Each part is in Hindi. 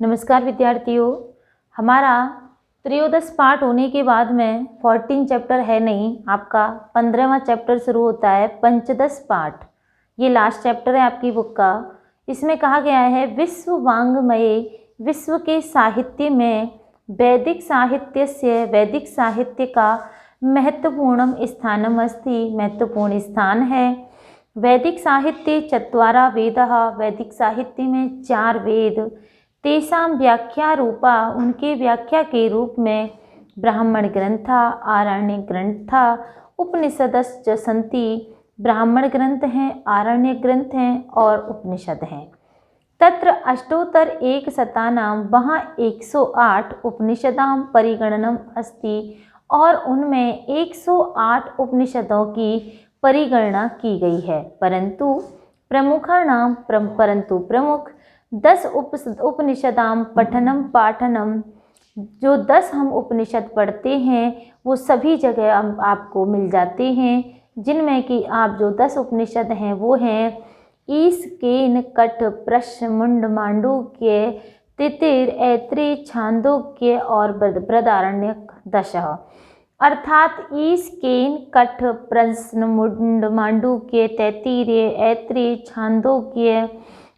नमस्कार विद्यार्थियों, हमारा त्रयोदश पाठ होने के बाद में 14 चैप्टर है नहीं, आपका 15वां चैप्टर शुरू होता है। पंचदश पाठ ये लास्ट चैप्टर है आपकी बुक का। इसमें कहा गया है विश्व वाङ्मये, विश्व के साहित्य में वैदिक साहित्य का महत्वपूर्णम स्थानम अस्ति, महत्वपूर्ण स्थान है। वैदिक साहित्य चत्वारा वेदः, वैदिक साहित्य में 4 वेद, तेषां व्याख्या रूपा, उनके व्याख्या के रूप में ब्राह्मण ग्रंथा, आरण्य ग्रंथा, उपनिषदश्च सन्ति, ब्राह्मण ग्रंथ हैं, आरण्य ग्रंथ हैं और उपनिषद हैं। तत्र अष्टोत्तर एकशतानां, वहाँ 108 उपनिषदां परिगणनम अस्ति, और उनमें 108 उपनिषदों की परिगणना की गई है। परंतु प्रमुख 10 उपनिषदां पठनम पाठनम, जो 10 हम उपनिषद पढ़ते हैं वो सभी जगह आपको मिल जाते हैं, जिनमें कि आप जो 10 उपनिषद हैं वो हैं ईश, केन, कठ, प्रश्न, मुंड, मांडूक्य, तितिर, ऐत्री, छांदोग्य और बृहदारण्यक 10। अर्थात ईश, केन, कठ, प्रश्न, मुंड, मांडूक्य, तैत्तिरीय, ऐत्री, छांदोग्य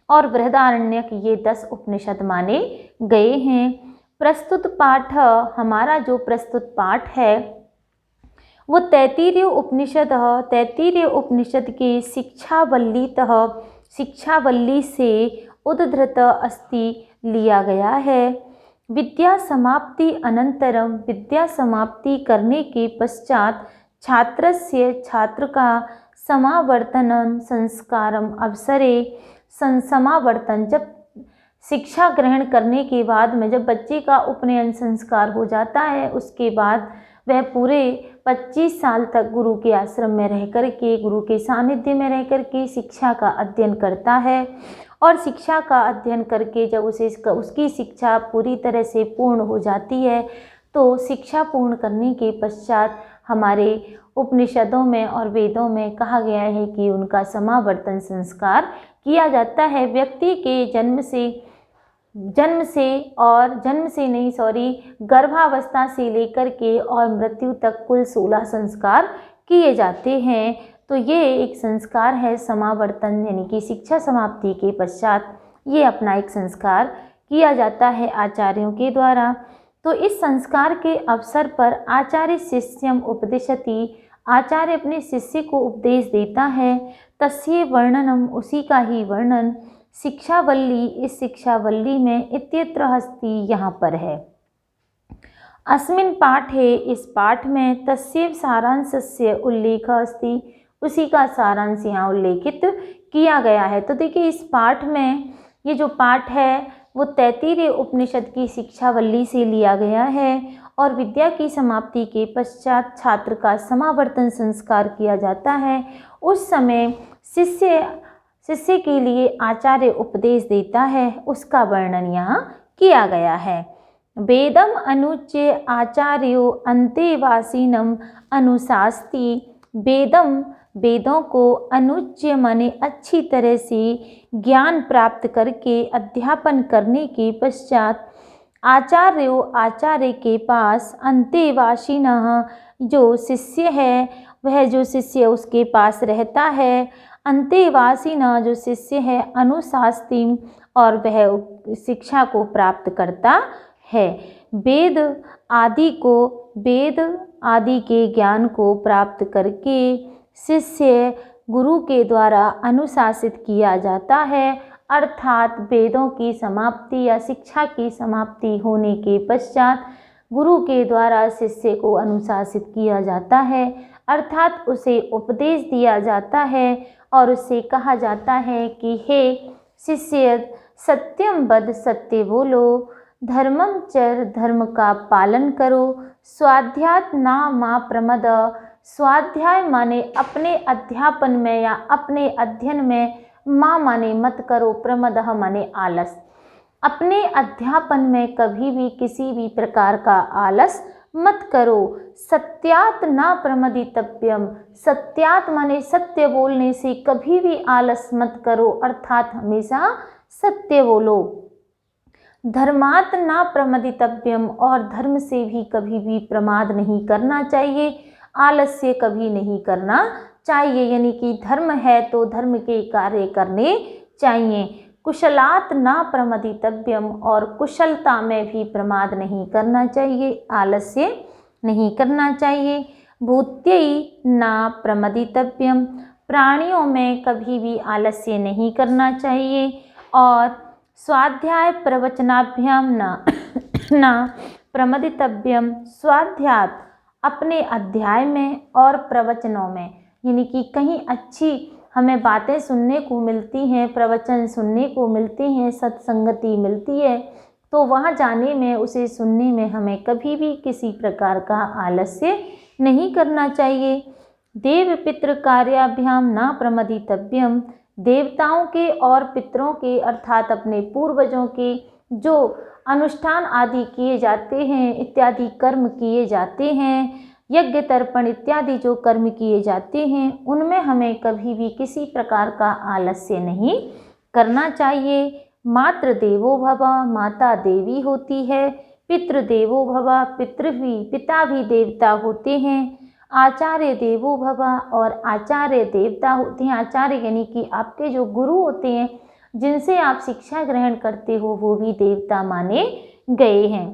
और बृहदारण्यक ये 10 उपनिषद माने गए हैं। प्रस्तुत पाठ, हमारा जो प्रस्तुत पाठ है वो तैत्तिरीय उपनिषद की शिक्षावल्ली से उद्धृत अस्ति लिया गया है। विद्या समाप्ति अनंतरम, विद्या समाप्ति करने के पश्चात छात्र का समावर्तनम संस्कारम अवसरे, समावर्तन, जब शिक्षा ग्रहण करने के बाद में जब बच्चे का उपनयन संस्कार हो जाता है, उसके बाद वह पूरे 25 साल तक गुरु के आश्रम में रह कर के, गुरु के सानिध्य में रह कर के शिक्षा का अध्ययन करता है। और शिक्षा का अध्ययन करके जब उसकी शिक्षा पूरी तरह से पूर्ण हो जाती है, तो शिक्षा पूर्ण करने के पश्चात हमारे उपनिषदों में और वेदों में कहा गया है कि उनका समावर्तन संस्कार किया जाता है। व्यक्ति के गर्भावस्था से लेकर के और मृत्यु तक कुल 16 संस्कार किए जाते हैं। तो ये एक संस्कार है समावर्तन, यानी कि शिक्षा समाप्ति के पश्चात ये अपना एक संस्कार किया जाता है आचार्यों के द्वारा। तो इस संस्कार के अवसर पर आचार्य शिष्यम उपदिशति, आचार्य अपने शिष्य को उपदेश देता है। तस्य वर्णनम, उसी का ही वर्णन, शिक्षावल्ली, इस शिक्षावल्ली में इत्यत्र अस्ति, यहाँ पर है। अस्मिन् पाठे, इस पाठ में तस्य सारांशस्य उल्लेख अस्ति, उसी का सारांश यहाँ उल्लेखित किया गया है। तो देखिए इस पाठ में, ये जो पाठ है वो तैत्तिरीय उपनिषद की शिक्षावल्ली से लिया गया है। और विद्या की समाप्ति के पश्चात छात्र का समावर्तन संस्कार किया जाता है। उस समय शिष्य के लिए आचार्य उपदेश देता है, उसका वर्णन यहाँ किया गया है। वेदम अनुच्य आचार्यो अंतेवासिनम अनुशास्ति, वेदों को अनुच्य माने अच्छी तरह से ज्ञान प्राप्त करके अध्यापन करने के पश्चात आचार्य के पास अंतेवासिनः, जो शिष्य है वह, जो शिष्य उसके पास रहता है, अंतेवासिनः, जो शिष्य है, अनुशास्ति, और वह शिक्षा को प्राप्त करता है। वेद आदि के ज्ञान को प्राप्त करके शिष्य गुरु के द्वारा अनुशासित किया जाता है। अर्थात वेदों की समाप्ति या शिक्षा की समाप्ति होने के पश्चात गुरु के द्वारा शिष्य को अनुशासित किया जाता है, अर्थात उसे उपदेश दिया जाता है और उससे कहा जाता है कि हे शिष्य, सत्यम वद, सत्य बोलो, धर्मम चर, धर्म का पालन करो, स्वाध्याय ना मा प्रमद, स्वाध्याय माने अपने अध्यापन में या अपने अध्ययन में, माँ माने मत करो, प्रमदः माने आलस, अपने अध्यापन में कभी भी किसी भी प्रकार का आलस मत करो। सत्यात ना प्रमदितव्यम, सत्यात माने सत्य बोलने से कभी भी आलस मत करो, अर्थात हमेशा सत्य बोलो। धर्मात् न प्रमदितव्यम, और धर्म से भी कभी भी प्रमाद नहीं करना चाहिए, आलस्य कभी नहीं करना चाहिए। यानी कि धर्म है तो धर्म के कार्य करने चाहिए। कुशलात् न प्रमदितव्यम, और कुशलता में भी प्रमाद नहीं करना चाहिए, आलस्य नहीं करना चाहिए। भूत्यै न प्रमदितव्यम, प्राणियों में कभी भी आलस्य नहीं करना चाहिए। और स्वाध्याय प्रवचनाभ्याम न प्रमदितव्यम, स्वाध्यात अपने अध्याय में और प्रवचनों में, यानी कि कहीं अच्छी हमें बातें सुनने को मिलती हैं, प्रवचन सुनने को मिलते हैं, सत्संगति मिलती है, तो वहाँ जाने में, उसे सुनने में हमें कभी भी किसी प्रकार का आलस्य नहीं करना चाहिए। देव पितृ कार्याभ्याम न प्रमदितव्यम, देवताओं के और पितरों के अर्थात अपने पूर्वजों के जो अनुष्ठान आदि किए जाते हैं, इत्यादि कर्म किए जाते हैं, यज्ञ तर्पण इत्यादि जो कर्म किए जाते हैं, उनमें हमें कभी भी किसी प्रकार का आलस्य नहीं करना चाहिए। मातृ देवो भव, माता देवी होती है। पितृ देवो भव, पिता भी देवता होते हैं। आचार्य देवो भव, और आचार्य देवता होते हैं। आचार्य यानी कि आपके जो गुरु होते हैं, जिनसे आप शिक्षा ग्रहण करते हो, वो भी देवता माने गए हैं।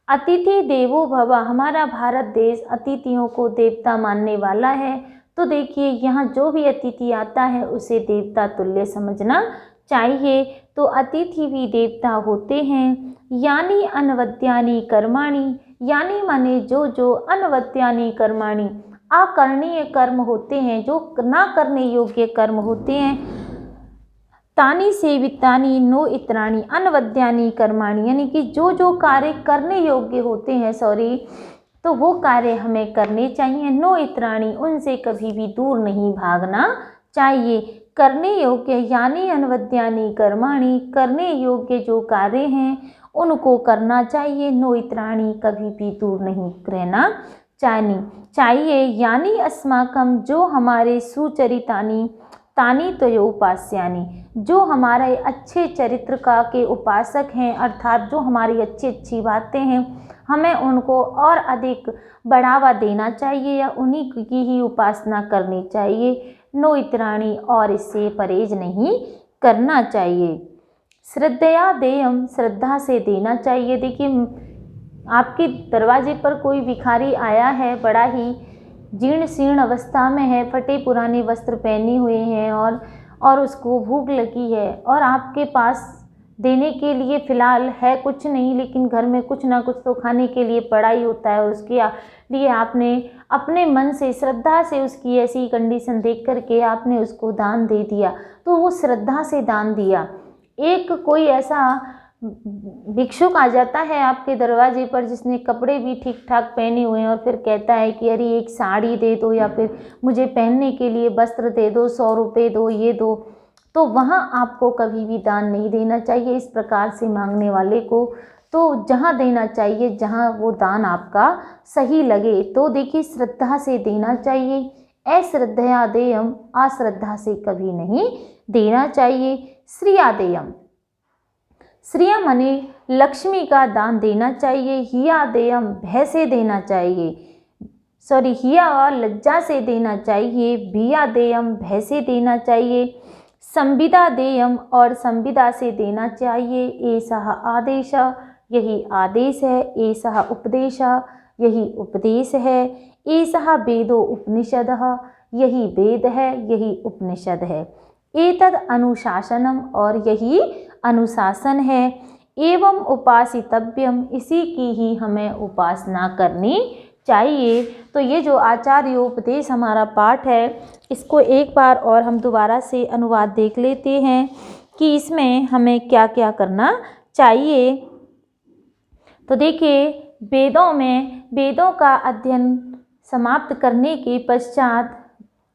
अतिथि देवो भव, हमारा भारत देश अतिथियों को देवता मानने वाला है, तो देखिए यहाँ जो भी अतिथि आता है उसे देवता तुल्य समझना चाहिए। तो अतिथि भी देवता होते हैं। यानी अनवद्यानि कर्माणि, यानी माने जो जो अनवद्यानि कर्माणि, अकरणीय कर्म होते हैं, जो ना करने योग्य कर्म होते हैं, तानी सेवितानी नो इतराणी अनवद्यानि कर्माणि, यानी कि जो जो कार्य करने योग्य होते हैं, तो वो कार्य हमें करने चाहिए। नो इतराणी, उनसे कभी भी दूर नहीं भागना चाहिए। करने योग्य यानी अनवद्यानि कर्माणि, करने योग्य जो कार्य हैं उनको करना चाहिए। नो इतराणी, कभी भी दूर नहीं रहना चाहिए। यानी अस्माकम, जो हमारे सुचरितानि तानी त्वयोपास्यानि, जो हमारे अच्छे चरित्र का के उपासक हैं, अर्थात जो हमारी अच्छी अच्छी बातें हैं, हमें उनको और अधिक बढ़ावा देना चाहिए या उन्हीं की ही उपासना करनी चाहिए। नो इतराणी, और इससे परहेज नहीं करना चाहिए। श्रद्धया देयम, श्रद्धा से देना चाहिए। देखिए आपके दरवाजे पर कोई भिखारी आया है, बड़ा ही जीर्ण शीर्ण अवस्था में है, फटे पुराने वस्त्र पहने हुए हैं और उसको भूख लगी है, और आपके पास देने के लिए फ़िलहाल है कुछ नहीं, लेकिन घर में कुछ ना कुछ तो खाने के लिए पड़ा ही होता है, और उसके लिए आपने अपने मन से श्रद्धा से उसकी ऐसी कंडीशन देख करके आपने उसको दान दे दिया, तो वो श्रद्धा से दान दिया। एक कोई ऐसा भिक्षुक आ जाता है आपके दरवाजे पर जिसने कपड़े भी ठीक ठाक पहने हुए हैं, और फिर कहता है कि अरे एक साड़ी दे दो, या फिर मुझे पहनने के लिए वस्त्र दे दो, 100 रुपये दो, ये दो, तो वहाँ आपको कभी भी दान नहीं देना चाहिए इस प्रकार से मांगने वाले को। तो जहाँ देना चाहिए, जहाँ वो दान आपका सही लगे, तो देखिए श्रद्धा से देना चाहिए। अश्रद्धया देयम, अश्रद्धा से कभी नहीं देना चाहिए। श्रिया देयम, श्रिया माने लक्ष्मी का दान देना चाहिए। हिया देयम, भय से देना चाहिए, हिया और लज्जा से देना चाहिए। भिया देयम, भय से देना चाहिए। संविदा देयम, और संविदा से देना चाहिए। एषः आदेश, यही आदेश है। एषः उपदेश, यही उपदेश है। एषः वेदो उपनिषदः, यही वेद है, यही उपनिषद है। एतद् अनुशासनम, और यही अनुशासन है। एवं उपासितव्यम, इसी की ही हमें उपासना करनी चाहिए। तो ये जो आचार्योपदेश हमारा पाठ है, इसको एक बार और हम दोबारा से अनुवाद देख लेते हैं कि इसमें हमें क्या क्या करना चाहिए। तो देखिए वेदों का अध्ययन समाप्त करने के पश्चात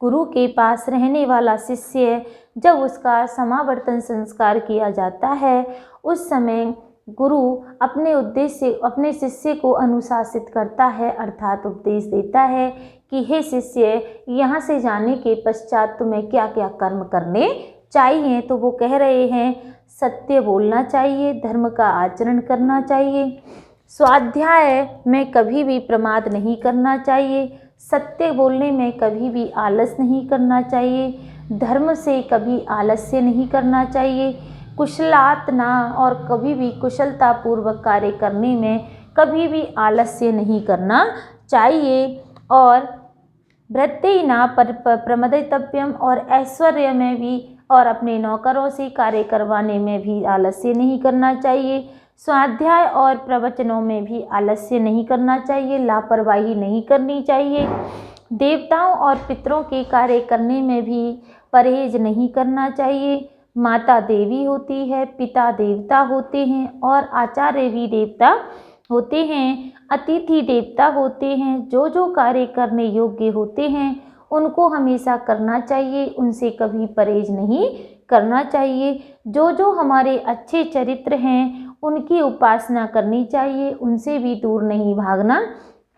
गुरु के पास रहने वाला शिष्य, जब उसका समावर्तन संस्कार किया जाता है, उस समय गुरु अपने शिष्य को अनुशासित करता है, अर्थात उपदेश देता है कि हे शिष्य, यहाँ से जाने के पश्चात तुम्हें क्या क्या कर्म करने चाहिए। तो वो कह रहे हैं, सत्य बोलना चाहिए, धर्म का आचरण करना चाहिए, स्वाध्याय में कभी भी प्रमाद नहीं करना चाहिए, सत्य बोलने में कभी भी आलस नहीं करना चाहिए, धर्म से कभी आलस्य नहीं करना चाहिए, कुशलात्मना और कभी भी कुशलता पूर्वक कार्य करने में कभी भी आलस्य नहीं करना चाहिए, और वृत्तिना प्रमदितव्यम, और ऐश्वर्य में भी और अपने नौकरों से कार्य करवाने में भी आलस्य नहीं करना चाहिए, स्वाध्याय और प्रवचनों में भी आलस्य नहीं करना चाहिए, लापरवाही नहीं करनी चाहिए, देवताओं और पितरों के कार्य करने में भी परहेज नहीं करना चाहिए। माता देवी होती है, पिता देवता होते हैं और आचार्य भी देवता होते हैं, अतिथि देवता होते हैं। जो जो कार्य करने योग्य होते हैं उनको हमेशा करना चाहिए, उनसे कभी परहेज नहीं करना चाहिए। जो जो हमारे अच्छे चरित्र हैं उनकी उपासना करनी चाहिए, उनसे भी दूर नहीं भागना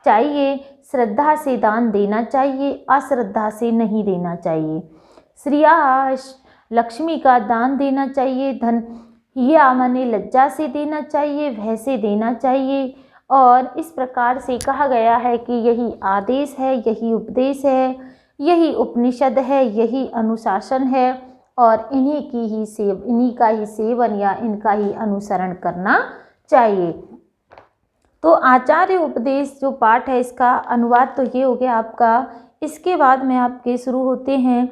चाहिए। श्रद्धा से दान देना चाहिए, अश्रद्धा से नहीं देना चाहिए। श्रेया लक्ष्मी का दान देना चाहिए, धन या माने लज्जा से देना चाहिए, भय से देना चाहिए। और इस प्रकार से कहा गया है कि यही आदेश है, यही उपदेश है, यही उपनिषद है, यही अनुशासन है, और इन्हीं का ही सेवन या इनका ही अनुसरण करना चाहिए। तो आचार्य उपदेश जो पाठ है इसका अनुवाद तो ये हो गया आपका। इसके बाद में आपके शुरू होते हैं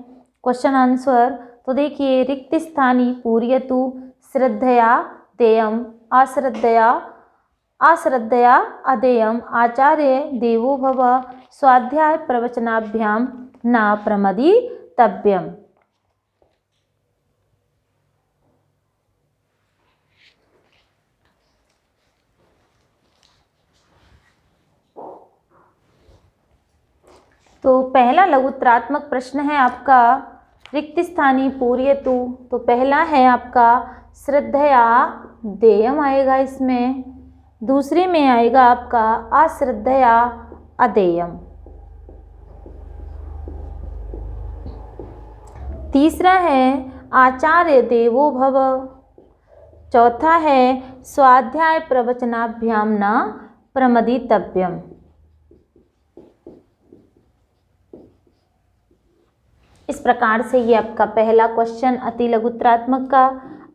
क्वेश्चन आंसर। तो देखिए, रिक्त स्थानी पूर्यतु श्रद्धया देयम अश्रद्धया अदेयम आचार्य देवो भव स्वाध्याय प्रवचनाभ्याम न प्रमदितव्यम। तो पहला लघुत्तरात्मक प्रश्न है आपका रिक्त स्थानी पूर्यतु। तो पहला है आपका श्रद्धया देयम आएगा इसमें, दूसरे में आएगा आपका अश्रद्धया अदेयम, तीसरा है आचार्य देवो भव, चौथा है स्वाध्याय प्रवचनाभ्याम न प्रमदितव्यम। इस प्रकार से ये आपका पहला क्वेश्चन अति लघुत्तरात्मक का।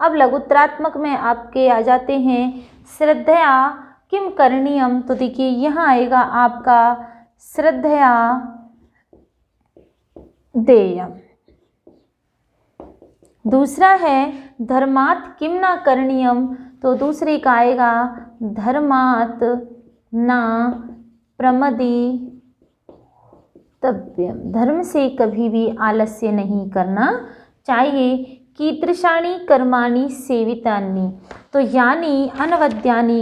अब लघुत्तरात्मक में आपके आ जाते हैं श्रद्धया किम करणीयम। तो देखिए यहाँ आएगा आपका श्रद्धया देयम। दूसरा है धर्मात् किम न करणीयम। तो दूसरे का आएगा धर्मात् न प्रमदितव्यम, धर्म से कभी भी आलस्य नहीं करना चाहिए। कीदृशानि कर्माणि सेवितानि। तो यानी अनवद्यानि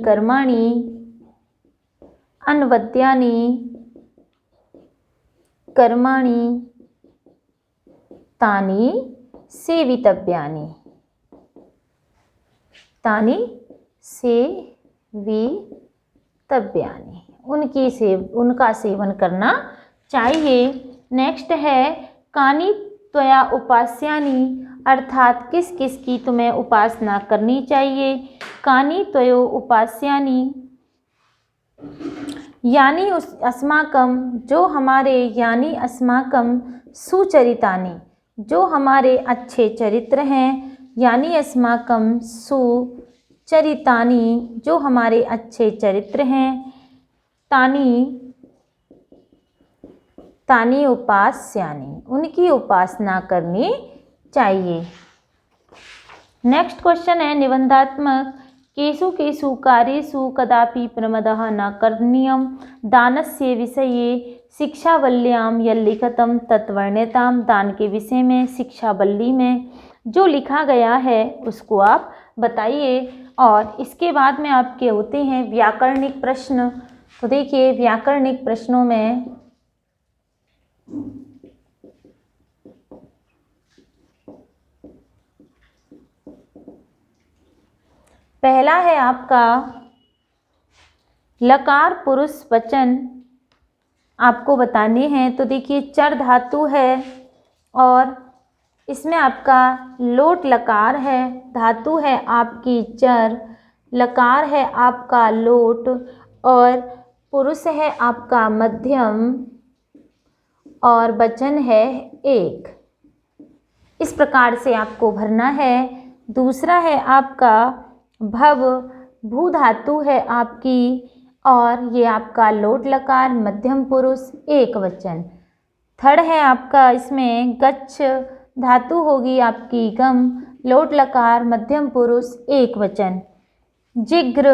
कर्माणि तानि सेवितव्यानि, उनका सेवन करना चाहिए। नेक्स्ट है कानि त्वया उपास्यानि, अर्थात किस किस की तुम्हें उपासना करनी चाहिए। कानि त्वयो उपास्यानि यानी अस्माकम, जो हमारे, यानी अस्माकम सुचरितानि, जो हमारे अच्छे चरित्र हैं। यानी अस्माकम सुचरितानि, जो हमारे अच्छे चरित्र हैं। तानि उपास्यानि, उनकी उपासना करनी चाहिए। नेक्स्ट क्वेश्चन है निबंधात्मक। केषु केषु कार्येषु कदापि प्रमादः न करणीयः, दानस्य विषये शिक्षावल्यां यल्लिखितं तत्वर्ण्यताम्। दान के विषय में शिक्षावल्ली में जो लिखा गया है उसको आप बताइए। और इसके बाद में आपके होते हैं व्याकरणिक प्रश्न। तो देखिए व्याकरणिक प्रश्नों में पहला है आपका लकार पुरुष वचन आपको बताने हैं। तो देखिए चर धातु है और इसमें आपका लोट लकार है, धातु है आपकी चर, लकार है आपका लोट और पुरुष है आपका मध्यम और वचन है एक। इस प्रकार से आपको भरना है। दूसरा है आपका भव, भू धातु है आपकी और ये आपका लोट लकार मध्यम पुरुष एक वचन। थर्ड है आपका इसमें गच्छ, धातु होगी आपकी गम, लोट लकार मध्यम पुरुष एक वचन। जिग्र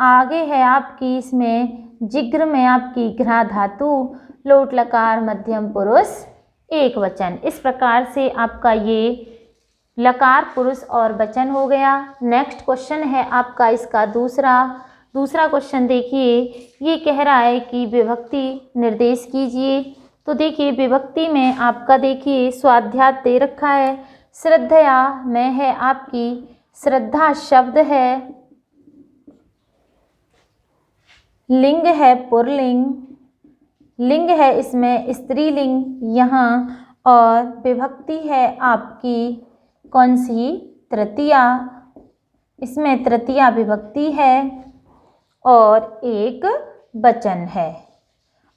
आगे है आपकी इसमें जिग्र में आपकी घ्रा धातु, लोट लकार मध्यम पुरुष एक वचन। इस प्रकार से आपका ये लकार पुरुष और वचन हो गया। नेक्स्ट क्वेश्चन है आपका इसका दूसरा क्वेश्चन देखिए, ये कह रहा है कि विभक्ति निर्देश कीजिए। तो देखिए विभक्ति में आपका देखिए स्वाध्याय दे रखा है, श्रद्धया में है आपकी श्रद्धा शब्द है, लिंग है पुल्लिंग, लिंग है इसमें स्त्रीलिंग यहाँ और विभक्ति है आपकी कौन सी तृतीया, इसमें तृतीया विभक्ति है और एक वचन है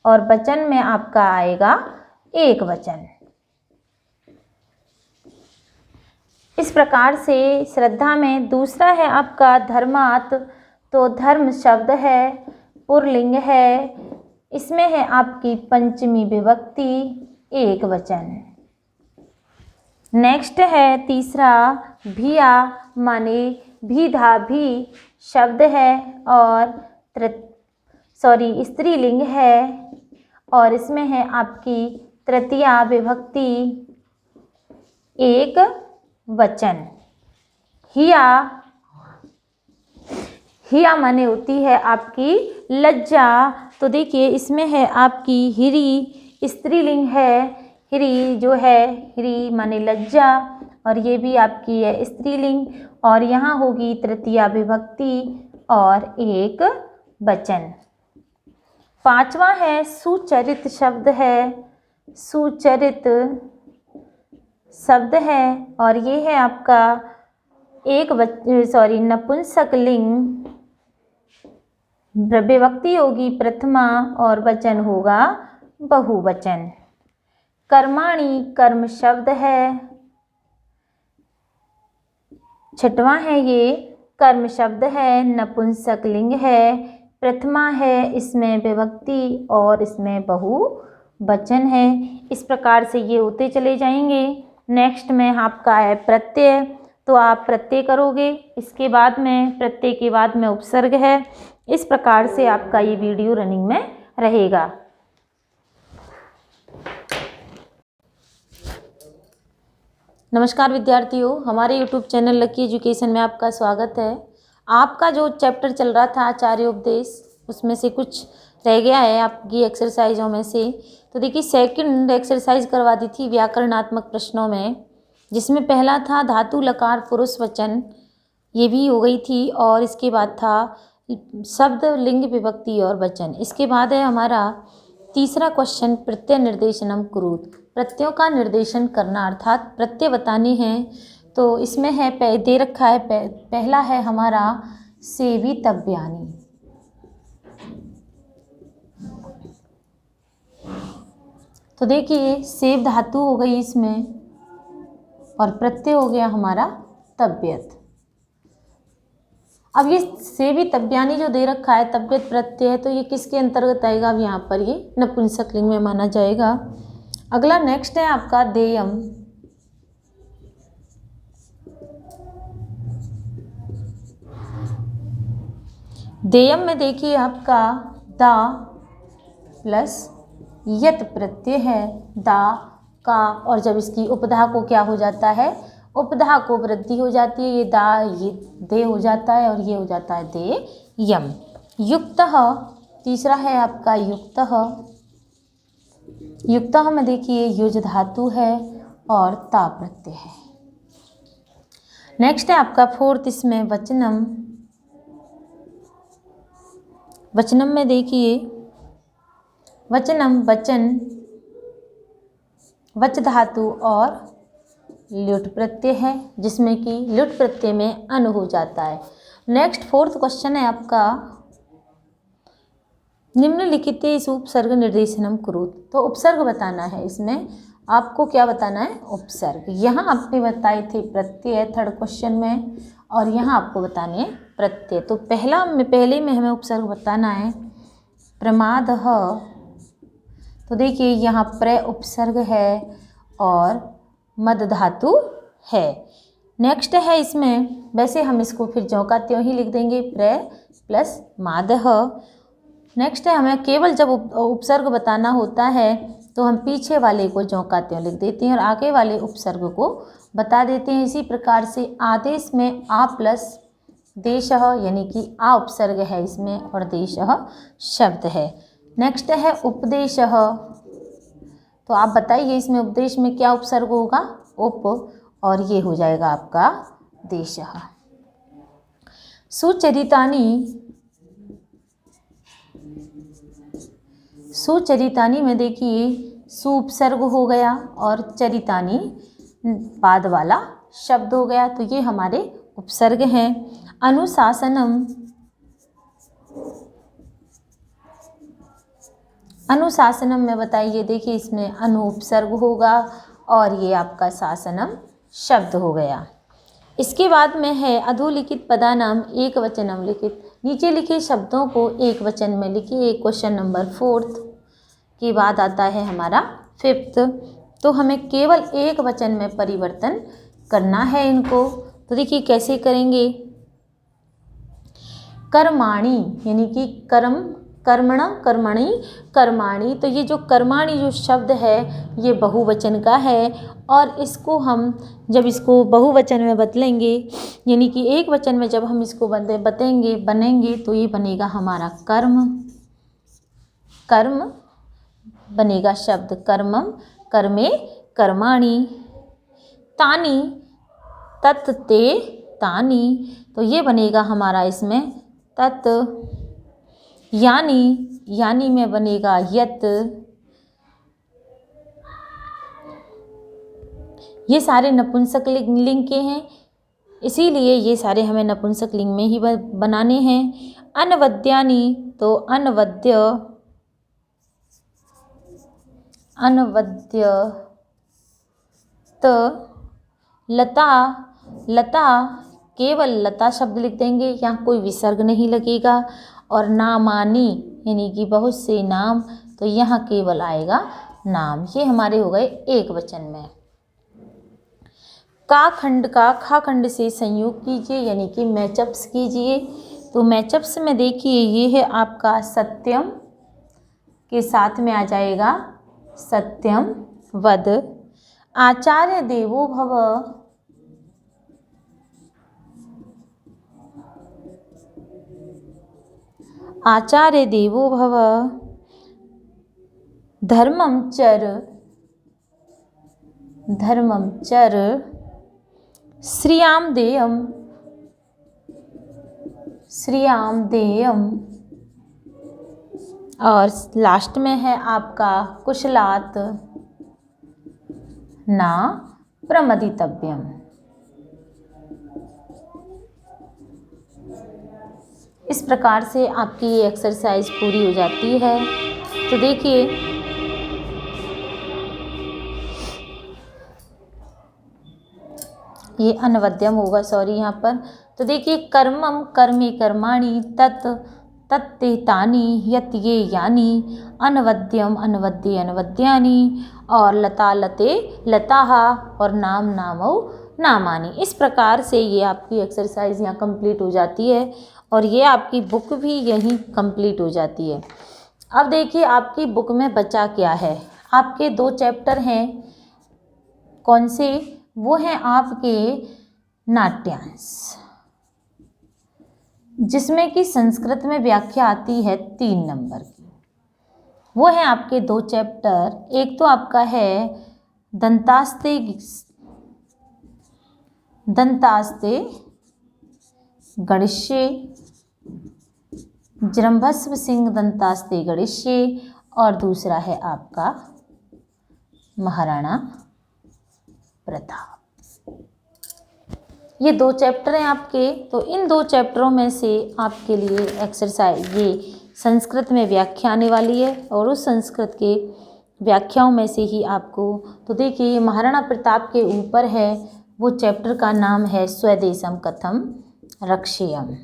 और वचन में आपका आएगा एक वचन। इस प्रकार से श्रद्धा में दूसरा है आपका धर्मात्, तो धर्म शब्द है पुल्लिंग है, इसमें है आपकी पंचमी विभक्ति एक वचन। नेक्स्ट है तीसरा भिया माने भीधा भी शब्द है और स्त्रीलिंग है और इसमें है आपकी तृतीया विभक्ति एक वचन। हिया माने होती है आपकी लज्जा, तो देखिए इसमें है आपकी हिरी, स्त्रीलिंग है, हिरी जो है हिरी माने लज्जा और ये भी आपकी है स्त्रीलिंग और यहाँ होगी तृतीया विभक्ति और एक वचन। पांचवा है सुचरित शब्द है, सुचरित शब्द है और ये है आपका नपुंसक लिंग, विभक्ति होगी प्रथमा और वचन होगा बहुवचन। कर्माणि कर्म शब्द है, छठवां है ये कर्म शब्द है, नपुंसक लिंग है, प्रथमा है इसमें विभक्ति और इसमें बहुवचन है। इस प्रकार से ये होते चले जाएंगे। नेक्स्ट में आपका है प्रत्यय, तो आप प्रत्यय करोगे, इसके बाद में प्रत्यय के बाद में उपसर्ग है। इस प्रकार से आपका ये वीडियो रनिंग में रहेगा। नमस्कार विद्यार्थियों, हमारे यूट्यूब चैनल लकी एजुकेशन में आपका स्वागत है। आपका जो चैप्टर चल रहा था आचार्योपदेश, उसमें से कुछ रह गया है आपकी एक्सरसाइजों में से। तो देखिए सेकंड एक्सरसाइज करवा दी थी व्याकरणात्मक प्रश्नों में, जिसमें पहला था धातु लकार पुरुष वचन, ये भी हो गई थी और इसके बाद था शब्द लिंग विभक्ति और वचन। इसके बाद है हमारा तीसरा क्वेश्चन प्रत्यय निर्देशनम कुरुत, प्रत्ययों का निर्देशन करना अर्थात प्रत्यय बताने हैं। तो इसमें है दे रखा है पहला है हमारा सेवितव्यानि, तो देखिए सेव धातु हो गई इसमें और प्रत्यय हो गया हमारा तव्यत। अब ये सेवितव्यानि जो दे रखा है तव्यत प्रत्यय है, तो ये किसके अंतर्गत आएगा? अब यहाँ पर ये नपुंसक लिंग में माना जाएगा। अगला नेक्स्ट है आपका देयम, देयम में देखिए आपका दा प्लस यत प्रत्यय है, दा का, और जब इसकी उपधा को क्या हो जाता है? उपधा को वृद्धि हो जाती है, ये दा ये दे हो जाता है और ये हो जाता है दे यम। युक्तः तीसरा है आपका युक्तः, युक्तः में देखिए युज धातु है और ता प्रत्यय है। नेक्स्ट है आपका फोर्थ, इसमें वचनम, वचनम में देखिए वचनम वचन, वच धातु और ल्युट प्रत्यय है, जिसमें कि ल्युट प्रत्यय में अन हो जाता है। नेक्स्ट 4th क्वेश्चन है आपका, निम्नलिखितेषु उपसर्ग निर्देशनम कुरुत। तो उपसर्ग बताना है, इसमें आपको क्या बताना है, उपसर्ग। यहाँ आपने बताए थे प्रत्यय 3rd क्वेश्चन में, और यहाँ आपको बताने हैं प्रत्यय। तो पहले में हमें उपसर्ग बताना है प्रमादः। तो देखिए यहाँ प्र उपसर्ग है और मद धातु है। नेक्स्ट है इसमें, वैसे हम इसको फिर ज्यों का त्यों ही लिख देंगे, प्र प्लस मादः। नेक्स्ट है, हमें केवल जब उपसर्ग बताना होता है तो हम पीछे वाले को ज्यों का त्यों लिख देते हैं और आगे वाले उपसर्ग को बता देते हैं। इसी प्रकार से आदेश में आ प्लस देशः, यानी कि आ उपसर्ग है इसमें और देशः शब्द है। नेक्स्ट है उपदेशः। तो आप बताइए इसमें उपदेश में क्या उपसर्ग होगा, उप, और ये हो जाएगा आपका देशः। सुचरितानि, सुचरितानि में देखिए सु उपसर्ग हो गया और चरितानि बाद वाला शब्द हो गया, तो ये हमारे उपसर्ग हैं। अनुशासनम, अनुशासनम में बताइए, देखिए इसमें अनु उपसर्ग होगा और ये आपका शासनम शब्द हो गया। इसके बाद में है अधोलिखित पदानाम एक वचनम लिखित। नीचे लिखे शब्दों को एक वचन में लिखिए। क्वेश्चन नंबर 4th के बाद आता है हमारा 5th। तो हमें केवल एक वचन में परिवर्तन करना है इनको। तो देखिए कैसे करेंगे, कर्माणि, यानी कि कर्म, कर्मणा, कर्मणि, कर्माणि। तो ये जो कर्माणि जो शब्द है ये बहुवचन का है, और इसको हम जब इसको बहुवचन में बदलेंगे, यानी कि एक वचन में जब हम इसको बनेंगे तो ये बनेगा हमारा कर्म। कर्म बनेगा शब्द कर्मम, कर्मे कर्माणि। तानि, तत् ते तानि। तो ये बनेगा हमारा इसमें तत्। यानि, यानि में बनेगा यत्। ये सारे नपुंसक लिंग के हैं, इसीलिए ये सारे हमें नपुंसक लिंग में ही बनाने हैं। अनवद्यानि, तो अनवद्य, अनवद्य। त लता, लता केवल लता शब्द लिख देंगे, यहाँ कोई विसर्ग नहीं लगेगा। और नामानी, यानी कि बहुत से नाम, तो यहाँ केवल आएगा नाम। ये हमारे हो गए एक वचन में। का खंड का खा खंड से संयोग कीजिए, यानी कि मैचअप्स कीजिए। तो मैचअप्स में देखिए ये है आपका सत्यम के साथ में आ जाएगा सत्यम वद। आचार्य देवो भव, आचार्य देवो भव। धर्मम चर, धर्मम चर। श्रियाम देयम, श्रियाम देयम। और लास्ट में है आपका कुशलात ना प्रमदितव्यम। इस प्रकार से आपकी ये एक्सरसाइज पूरी हो जाती है। तो देखिए ये अनवद्यम होगा, सॉरी यहाँ पर। तो देखिए कर्मम, कर्मे कर्माणि, तत् तत्ते तानि, यत् ये यानि। अनवद्यम, अनवद्ये अनवद्यानि। और लता लते लताः, और नाम नामौ नामानि। इस प्रकार से ये आपकी एक्सरसाइज यहाँ कंप्लीट हो जाती है और ये आपकी बुक भी यहीं कंप्लीट हो जाती है। अब देखिए आपकी बुक में बचा क्या है। आपके 2 चैप्टर हैं, कौन से, वो हैं आपके नाट्यांश, जिसमें कि संस्कृत में व्याख्या आती है 3 नंबर की। वो है आपके 2 चैप्टर। एक तो आपका है दंतास्ते, दंतास्ते गणिष्ये, जृंभस्व सिंह दंतास्ते गणिष्ये, और दूसरा है आपका महाराणा प्रताप। ये 2 चैप्टर हैं आपके, तो इन 2 चैप्टरों में से आपके लिए एक्सरसाइज ये संस्कृत में व्याख्या आने वाली है और उस संस्कृत के व्याख्याओं में से ही आपको, तो देखिए ये महाराणा प्रताप के ऊपर है, वो चैप्टर का नाम है स्वदेशम कथम रक्षेयम।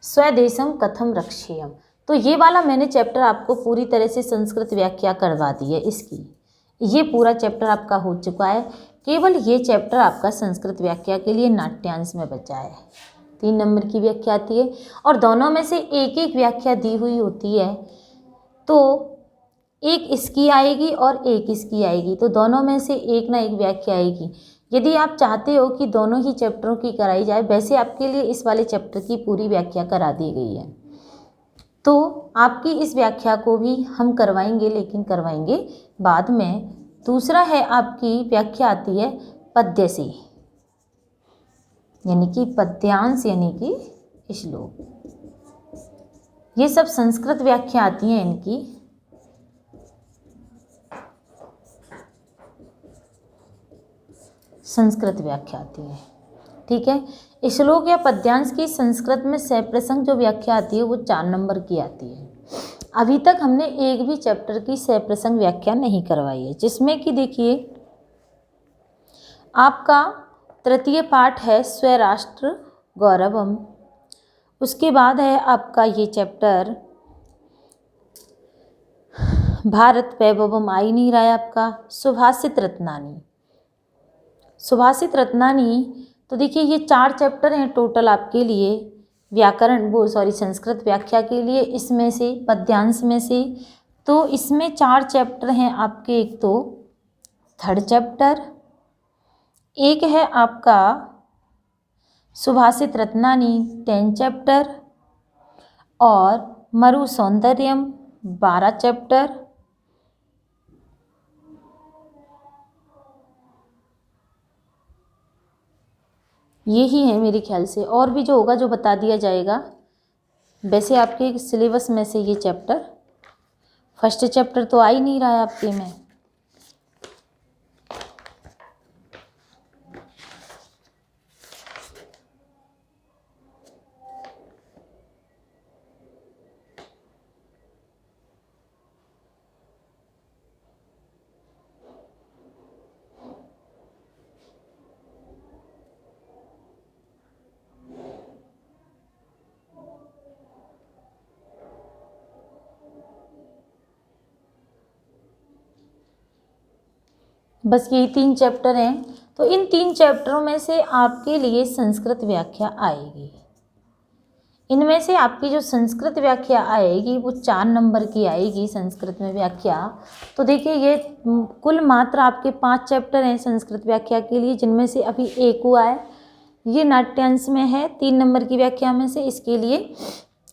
स्वदेशम कथम रक्षेयम, तो ये वाला मैंने चैप्टर आपको पूरी तरह से संस्कृत व्याख्या करवा दी है इसकी, ये पूरा चैप्टर आपका हो चुका है। केवल ये चैप्टर आपका संस्कृत व्याख्या के लिए नाट्यांश में बचा है। 3 नंबर की व्याख्या आती है और दोनों में से एक एक व्याख्या दी हुई होती है, तो एक इसकी आएगी और एक इसकी आएगी, तो दोनों में से एक ना एक व्याख्या आएगी। यदि आप चाहते हो कि दोनों ही चैप्टरों की कराई जाए, वैसे आपके लिए इस वाले चैप्टर की पूरी व्याख्या करा दी गई है, तो आपकी इस व्याख्या को भी हम करवाएंगे, लेकिन करवाएंगे बाद में। दूसरा है आपकी व्याख्या आती है पद्य से, यानी कि पद्यांश यानी कि श्लोक। ये सब संस्कृत व्याख्या आती हैं इनकी। संस्कृत व्याख्या आती है, ठीक है। श्लोक या पद्यांश की संस्कृत में सप्रसंग जो व्याख्या आती है वो 4 नंबर की आती है। अभी तक हमने एक भी चैप्टर की सप्रसंग व्याख्या नहीं करवाई है, जिसमें कि देखिए आपका तृतीय पाठ है स्वराष्ट्र गौरवम, उसके बाद है आपका ये चैप्टर भारत वैभवम आ ही नहीं रहा है आपका सुभाषित रत्नानी। सुभाषित रत्नानी, तो देखिए ये 4 चैप्टर हैं टोटल आपके लिए संस्कृत व्याख्या के लिए, इसमें से पद्यांश में से, तो इसमें 4 चैप्टर हैं आपके। एक तो 3rd चैप्टर, एक है आपका सुभाषित रत्नानी 10 चैप्टर और मरु सौंदर्यम 12 चैप्टर, यही है मेरे ख्याल से। और भी जो होगा जो बता दिया जाएगा। वैसे आपके सिलेबस में से ये चैप्टर, 1st चैप्टर तो आ ही नहीं रहा है आपके में। बस यही 3 चैप्टर हैं, तो इन 3 चैप्टरों में से आपके लिए संस्कृत व्याख्या आएगी। इनमें से आपकी जो संस्कृत व्याख्या आएगी वो 4 नंबर की आएगी संस्कृत में व्याख्या। तो देखिए ये कुल मात्र आपके 5 चैप्टर हैं संस्कृत व्याख्या के लिए, जिनमें से अभी एक हुआ है, ये नाट्यांश में है 3 नंबर की व्याख्या में से, इसके लिए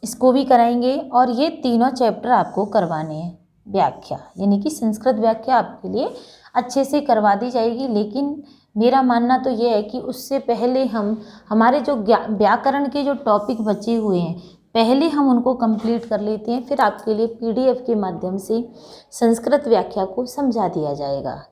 इसको भी कराएंगे। और ये तीनों चैप्टर आपको करवाने हैं व्याख्या, यानी कि संस्कृत व्याख्या आपके लिए अच्छे से करवा दी जाएगी। लेकिन मेरा मानना तो ये है कि उससे पहले हम हमारे जो व्याकरण के जो टॉपिक बचे हुए हैं पहले हम उनको कंप्लीट कर लेते हैं, फिर आपके लिए पीडीएफ के माध्यम से संस्कृत व्याख्या को समझा दिया जाएगा।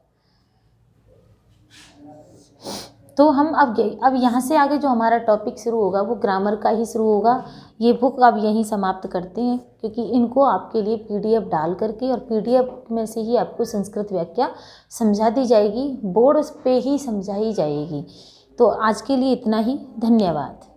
तो हम अब यहाँ से आगे जो हमारा टॉपिक शुरू होगा वो ग्रामर का ही शुरू होगा। ये बुक अब यहीं समाप्त करते हैं, क्योंकि इनको आपके लिए पीडीएफ डाल करके और पीडीएफ में से ही आपको संस्कृत व्याख्या समझा दी जाएगी, बोर्ड पे ही समझाई जाएगी। तो आज के लिए इतना ही, धन्यवाद।